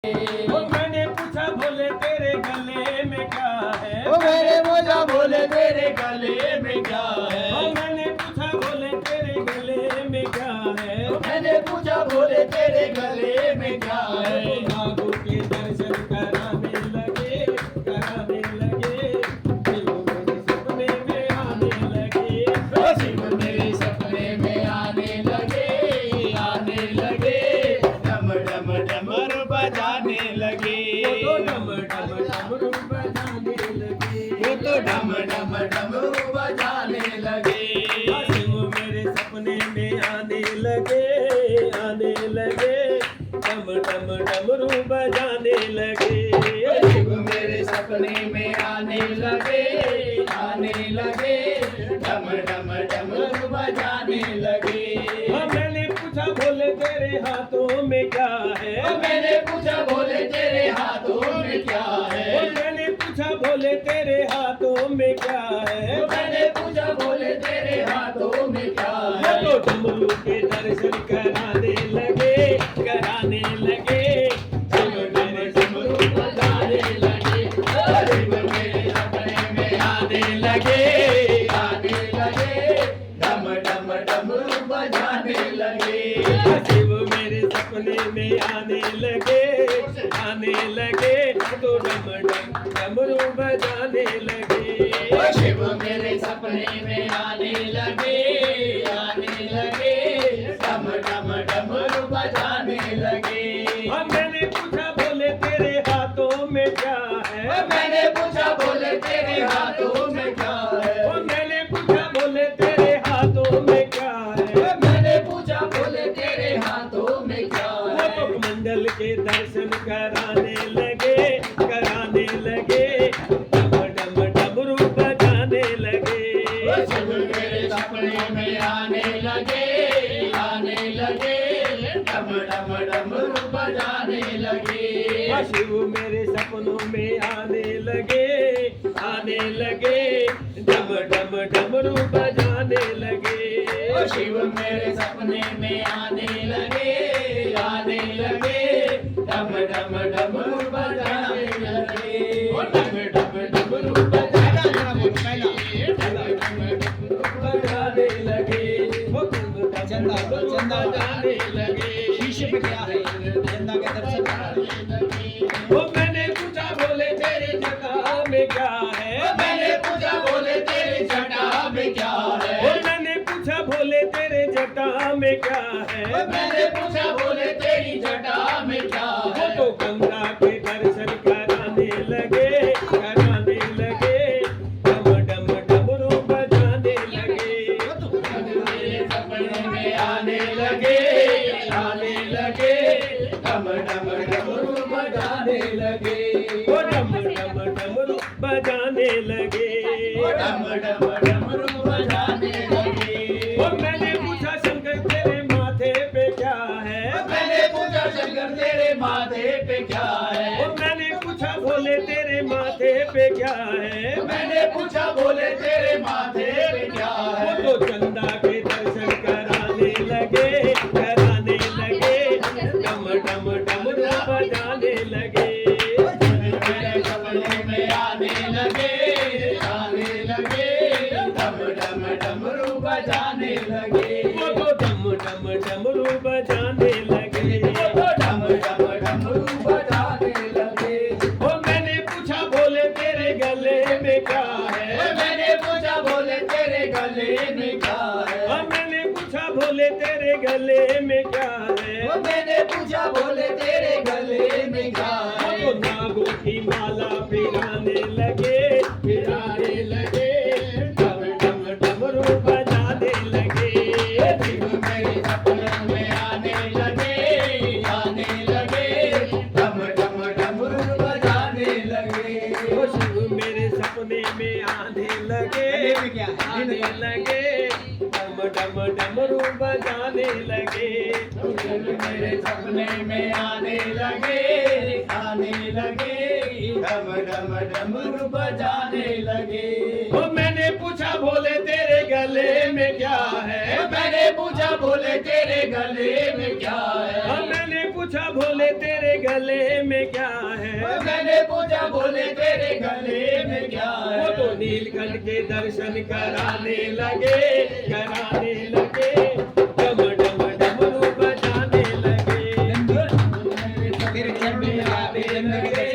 ओ मैंने पूछा भोले तेरे गले में क्या है? ओ मैंने पूछा भोले तेरे गले में क्या है? ओ मैंने पूछा भोले तेरे गले में क्या है? ओ मैंने पूछा भोले तेरे गले में क्या है? तो नागों के दर्शन कराने लगे, कराने लगे। शिव मेरे सपने में आने लगे, आने लगे। डम डम डमरू बजाने लगे। वो तो डम डम डमरू बजाने लगे। वो तो डम डम डमरू बजाने लगे। शिव मेरे सपने में आने लगे, आने लगे। डम डम डमरू बजाने लगे। शिव मेरे सपने में आने लगे, आने लगे। डम डम डमरू बजाने लगे। मैंने पूछा भोले तेरे हाथों में क्या है? मैंने पूछा भोले तेरे हाथों में क्या है? मैंने पूछा भोले तेरे हाथों में क्या है? मैंने पूछा भोले तेरे हाथों में क्या है? तो डमरू के दर्शन कराने लगे, कराने लगे। शिव मेरे डमरू बजाने लगे। शिव मेरे सपने में आने लगे, आने लगे। डम डम डमरू बजाने लगे। शिव मेरे सपने में आने लगे, आने लगे। तो डम डम डमरू बजाने लगे। शिव मेरे सपने में आने लगे, आने लगे। डम डम डमरू बजाने लगे। मैंने पूछा भोले तेरे हाथों में क्या है? मैंने पूछा भोले तेरे हाथों में क्या है? मैंने पूछा भोले तेरे हाथों में क्या है? मैंने पूछा भोले तेरे हाथों में क्या है? मंडल के दर्शन कराने लगे, कराने लगे। डम डम डमरू बजाने लगे। शिव मेरे सपने में आने लगे, आने लगे। डम डम डमरू बजाने लगे। शिव मेरे सपनों में आने लगे, आने लगे। डम डम डमरू बजाने लगे। शिव मेरे सपने में आने लगे, आने लगे। डम डम डमरू बजाने लगे। डम डम डमरू बजाने लगे। बजाने लगे। चंदा चंदा बजाने लगे। शीशे पे क्या है? चंदा के दर्शन कराने लगे। मैंने पूछा भोले तेरे जटा में क्या है? मैंने पूछा भोले तेरे जटा में क्या है? मैंने पूछा भोले तेरे जटा में क्या है? मैंने पूछा भोले तेरी जटा में क्या है? तो गंगा के दर्शन कराने लगे, कराने लगे। डम डम डमरू बजाने लगे। मेरे सपने में आने लगे, आने लगे। डम डम डमरू बजाने लगे। डम डम डमरू बजाने लगे। डम डम डमरू बजाने लगे। मैंने पूछा शंकर तेरे माथे पे क्या है? मैंने पूछा शंकर तेरे माथे पे क्या है? मैंने पूछा भोले तेरे माथे पे क्या है? मैंने पूछा भोले तेरे माथे पे क्या है? तो चंदा के दर्शन कराने लगे, कराने लगे। डम डम डमरू बजाने लगे। मेरे सपने में आने लगे, आने लगे। डम डम डमरू बजाने लगे। तो डम डम डमरू बजाने लगे। डम डम डमरू बजाने लगे। मैंने पूछा भोले तेरे गले में क्या है? मैंने पूछा भोले तेरे गले में क्या है? मैंने पूछा भोले तेरे गले में क्या है? मैंने पूछा भोले तेरे गले में क्या है? तो नागों की माला फिराने लगे, फिराने लगे। डम डम डमरू बजाने लगे। शिव मेरे सपने में आने लगे, आने लगे। डम डम डमरू बजाने लगे। शिव मेरे सपने में आने लगे, आने लगे। डम डम डमरू बजाने लगे। मेरे सपने में आने लगे, आने लगे। डम डम डमरू बजाने लगे। मैंने पूछा भोले तेरे गले में क्या है? मैंने पूछा भोले तेरे गले में क्या है? मैंने पूछा भोले तेरे गले में क्या है? मैंने पूछा भोले तेरे गले में क्या है? वो तो नीलकंठ के दर्शन कराने लगे, कराने लगे, डम डम डमरू बजाने लगे। तेरे चरण में आने लगे,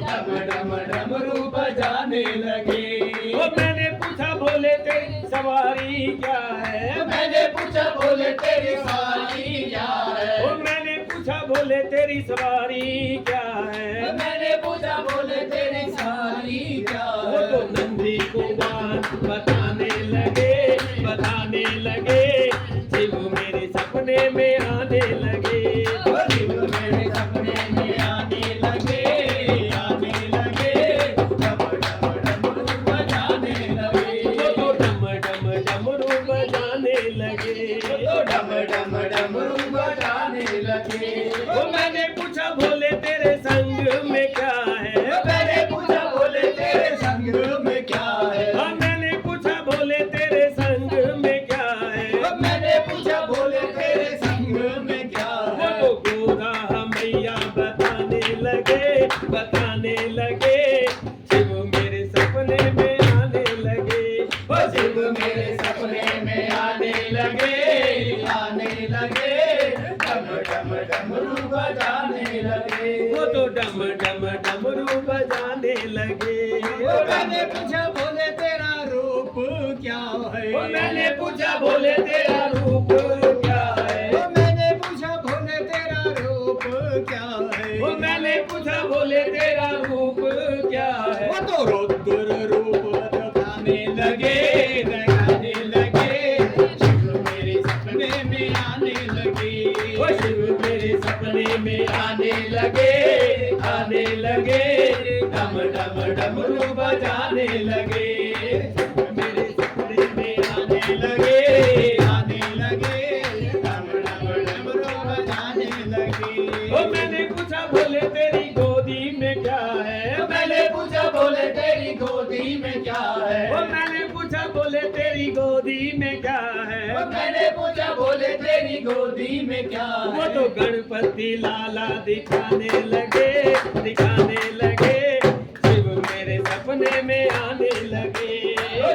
डम डम डमरू बजाने लगे। वो मैंने पूछा भोले तेरी सवारी क्या है? मैंने पूछा भोले तेरी सवारी क्या है? वो मैंने पूछा भोले तेरी सवारी क्या है? मैंने पूछा भोले तेरी सवारी क्या वो है? तो नंदी को बात बताने लगे, बताने लगे, शिव मेरे सपने में आने लगे। शिव मेरे सपने में आने लगे, आने लगे, डम डम डमरू बजाने लगे। वो तो डम डम डमरू बजाने लगे। तो डम डम डमरू बजाने लगे। वो मैंने पूछा भोले तेरे संग में क्या है? मैंने पूछा भोले तेरे संग में क्या है? हाँ मैंने पूछा भोले तेरे संग में क्या है? मैंने पूछा भोले तेरे संग में क्या वो है? तो गोरा मैया बताने लगे, बताने लगे, शिव मेरे सपने में आने लगे। वो शिव मेरे सपने में आने लगे, आने लगे, डम डम डमरू बजाने लगे। वो तो डम डम डमरू बजाने लगे। मैंने पूछा भोले तेरा रूप क्या है? वो मैंने पूछा भोले तेरा रूप क्या है? वो मैंने पूछा भोले तेरा रूप क्या है? वो मैंने पूछा भोले तेरा रूप क्या है? वो तो रुद्र रूप दिखाने लगे, दिखाने लगे, शिव मेरे सपने में आने लगे। वो शिव मेरे सपने में आने लगे, आने लगे, डम डम डमरू बजाने लगे। मेरे सपने में आने लगे, आने लगे, डम डम डमरू बजाने लगे। वो मैंने पूछा भोले तेरी गोदी में क्या है? मैंने पूछा भोले तेरी गोदी में क्या है? वो मैंने पूछा भोले तेरी गोदी में क्या है? मैंने पूछा भोले तेरी गोदी में क्या वो है? तो गणपति लाला दिखाने लगे, दिखाने लगे, शिव मेरे सपने में आने लगे।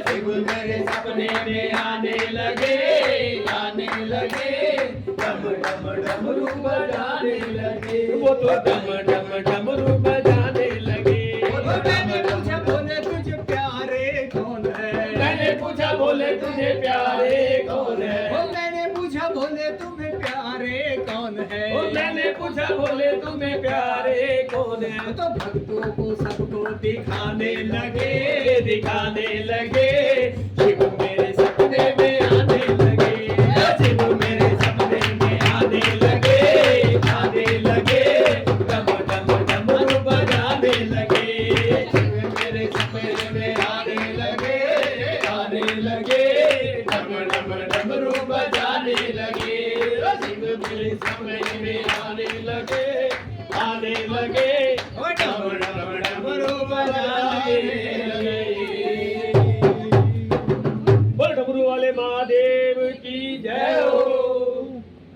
शिव मेरे सपने में आने लगे, आने लगे, डम डम डमरू बजाने लगे। वो तो डम डम डमरू बजाने लगे। मैंने पूछा भोले तुझे प्यारे कौन है? मैंने पूछा भोले तुझे प्यारे कौन है? मैंने पूछा भोले तुम्हें प्यारे कौन है? मैंने पूछा भोले तुम्हें प्यारे कौन है? तो भक्तों को सबको दिखाने लगे, दिखाने लगे, शिव मेरे सपने में आने लगे। शिव मेरे सपने में आने लगे, आने लगे, डम डम डमरू बजाने लगे। शिव मेरे सपने में आने लगे, आने लगे, डम डम डमरू बजाने लगे। शिव मेरे सपने में आने लगे, आने लगे, डम डम डमरू बजाने लगे।